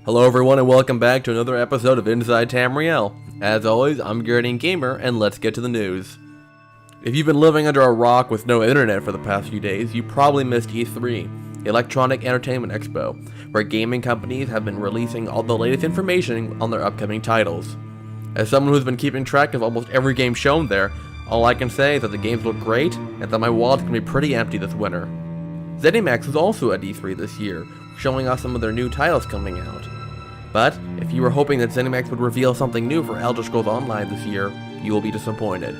Hello everyone and welcome back to another episode of Inside Tamriel. As always, I'm Guardiangamer and let's get to the news. If you've been living under a rock with no internet for the past few days, you probably missed E3, the Electronic Entertainment Expo, where gaming companies have been releasing all the latest information on their upcoming titles. As someone who's been keeping track of almost every game shown there, all I can say is that the games look great and that my wallet's gonna be pretty empty this winter. Zenimax was also at E3 this year, showing us some of their new titles coming out. But, if you were hoping that Zenimax would reveal something new for Elder Scrolls Online this year, you will be disappointed.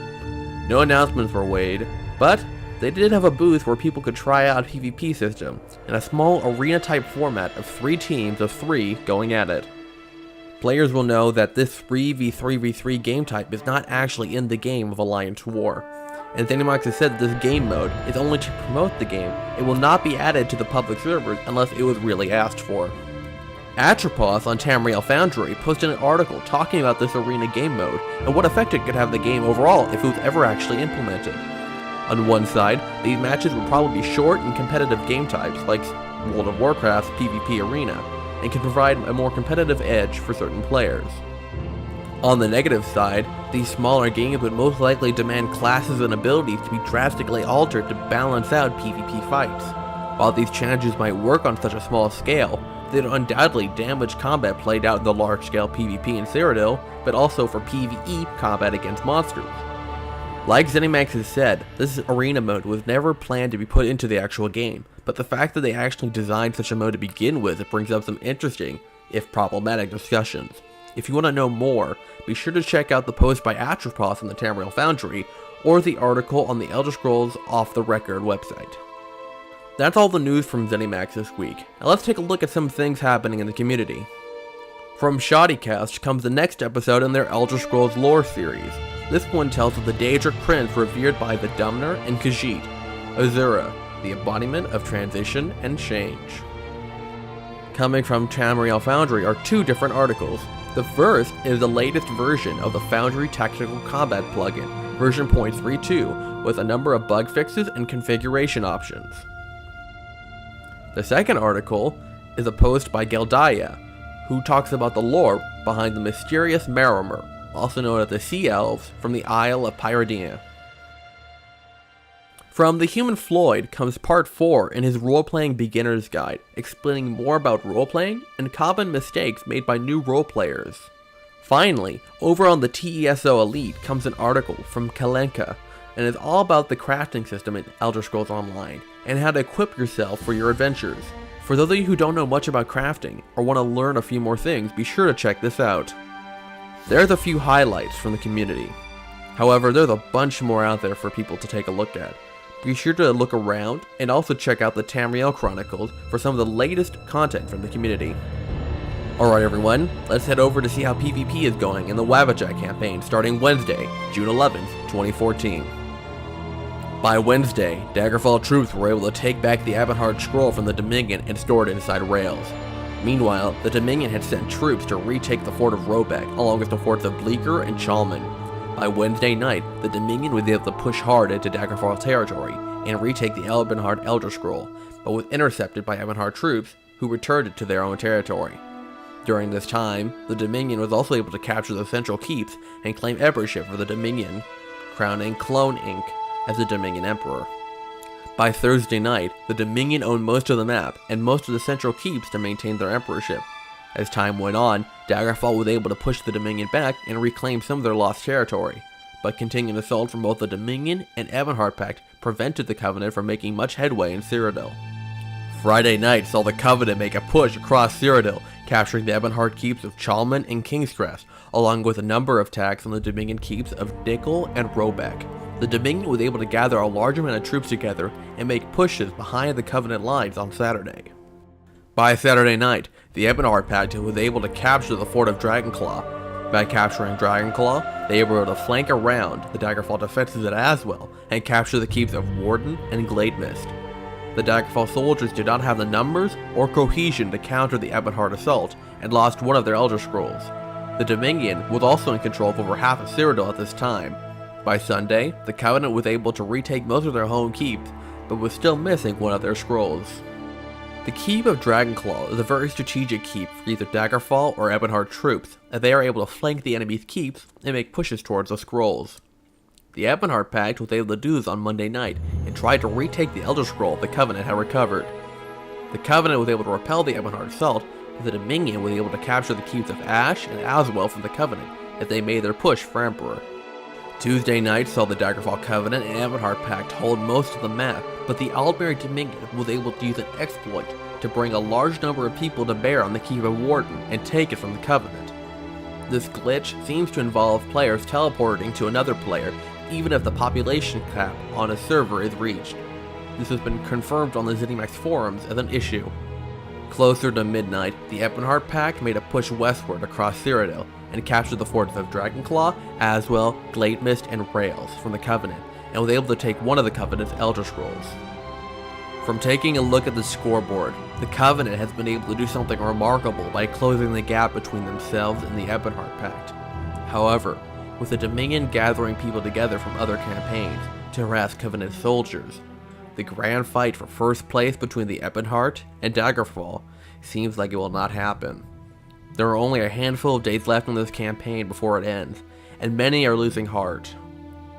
No announcements were made, but they did have a booth where people could try out a PvP system, in a small arena-type format of 3 teams of 3 going at it. Players will know that this 3v3v3 game type is not actually in the game of Alliance War, and Zenimax has said that this game mode is only to promote the game. It will not be added to the public servers unless it was really asked for. Atropos on Tamriel Foundry posted an article talking about this arena game mode and what effect it could have on the game overall if it was ever actually implemented. On one side, these matches would probably be short and competitive game types like World of Warcraft's PvP arena, and could provide a more competitive edge for certain players. On the negative side, these smaller games would most likely demand classes and abilities to be drastically altered to balance out PvP fights. While these challenges might work on such a small scale, they'd undoubtedly damage combat played out in the large-scale PvP in Cyrodiil, but also for PvE combat against monsters. Like Zenimax has said, this arena mode was never planned to be put into the actual game, but the fact that they actually designed such a mode to begin with brings up some interesting, if problematic, discussions. If you want to know more, be sure to check out the post by Atropos on the Tamriel Foundry, or the article on the Elder Scrolls Off the Record website. That's all the news from Zenimax this week. Now let's take a look at some things happening in the community. From Shoddycast comes the next episode in their Elder Scrolls lore series. This one tells of the Daedric Prince revered by the Dumner and Khajiit, Azura, the embodiment of transition and change. Coming from Tamriel Foundry are 2 different articles. The first is the latest version of the Foundry Tactical Combat plugin, version 0.32, with a number of bug fixes and configuration options. The second article is a post by Gedalya, who talks about the lore behind the mysterious Maromer, also known as the Sea Elves, from the Isle of Pyrodea. From TheHumanFloyd comes part 4 in his Roleplaying Beginner's Guide, explaining more about roleplaying and common mistakes made by new roleplayers. Finally, over on the TESO Elite comes an article from Kaleka, and is all about the crafting system in Elder Scrolls Online, and how to equip yourself for your adventures. For those of you who don't know much about crafting, or want to learn a few more things, be sure to check this out. There's a few highlights from the community. However, there's a bunch more out there for people to take a look at. Be sure to look around, and also check out the Tamriel Chronicles for some of the latest content from the community. Alright everyone, let's head over to see how PvP is going in the Wabbajack Campaign starting Wednesday, June 11th, 2014. By Wednesday, Daggerfall troops were able to take back the Ebonheart scroll from the Dominion and store it inside rails. Meanwhile, the Dominion had sent troops to retake the fort of Robeck, along with the forts of Bleecker and Chalman. By Wednesday night, the Dominion was able to push hard into Daggerfall territory and retake the Ebonheart Elder Scroll, but was intercepted by Ebonheart troops, who returned it to their own territory. During this time, the Dominion was also able to capture the central keeps and claim emperorship for the Dominion, crowning Clone Inc. as the Dominion Emperor. By Thursday night, the Dominion owned most of the map and most of the central keeps to maintain their emperorship. As time went on, Daggerfall was able to push the Dominion back and reclaim some of their lost territory, but continued assault from both the Dominion and Ebonheart Pact prevented the Covenant from making much headway in Cyrodiil. Friday night saw the Covenant make a push across Cyrodiil, capturing the Ebonheart keeps of Chalman and Kingscrest, along with a number of attacks on the Dominion keeps of Dickel and Robeck. The Dominion was able to gather a large amount of troops together and make pushes behind the Covenant lines on Saturday. By Saturday night, the Ebonheart Pact was able to capture the fort of Dragonclaw. By capturing Dragonclaw, they were able to flank around the Daggerfall defenses at Aswell and capture the keeps of Warden and Glademist. The Daggerfall soldiers did not have the numbers or cohesion to counter the Ebonheart assault and lost one of their Elder Scrolls. The Dominion was also in control of over half of Cyrodiil at this time. By Sunday, the Covenant was able to retake most of their home keeps, but was still missing one of their scrolls. The Keep of Dragonclaw is a very strategic keep for either Daggerfall or Ebonheart troops, as they are able to flank the enemy's keeps and make pushes towards the scrolls. The Ebonheart Pact was able to do this on Monday night and tried to retake the Elder Scroll the Covenant had recovered. The Covenant was able to repel the Ebonheart assault, but the Dominion was able to capture the keeps of Ash and Azwell from the Covenant as they made their push for Emperor. Tuesday night saw the Daggerfall Covenant and Ebonheart Pact hold most of the map, but the Aldmeri Dominion was able to use an exploit to bring a large number of people to bear on the Keep of Warden and take it from the Covenant. This glitch seems to involve players teleporting to another player even if the population cap on a server is reached. This has been confirmed on the Zenimax forums as an issue. Closer to midnight, the Ebonheart Pact made a push westward across Cyrodiil and captured the forts of Dragonclaw, Azwell, Glademist, and Rails from the Covenant, and was able to take one of the Covenant's Elder Scrolls. From taking a look at the scoreboard, the Covenant has been able to do something remarkable by closing the gap between themselves and the Ebonheart Pact. However, with the Dominion gathering people together from other campaigns to harass Covenant soldiers, the grand fight for first place between the Ebonheart and Daggerfall seems like it will not happen. There are only a handful of days left in this campaign before it ends, and many are losing heart.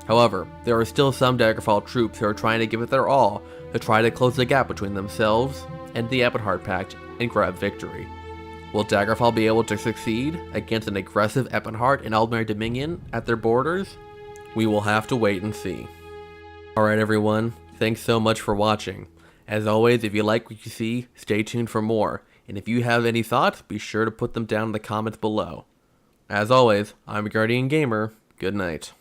However, there are still some Daggerfall troops who are trying to give it their all to try to close the gap between themselves and the Ebonheart Pact and grab victory. Will Daggerfall be able to succeed against an aggressive Ebonheart and Aldmeri Dominion at their borders? We will have to wait and see. Alright everyone, thanks so much for watching. As always, if you like what you see, stay tuned for more. And if you have any thoughts, be sure to put them down in the comments below. As always, I'm Guardiangamer. Good night.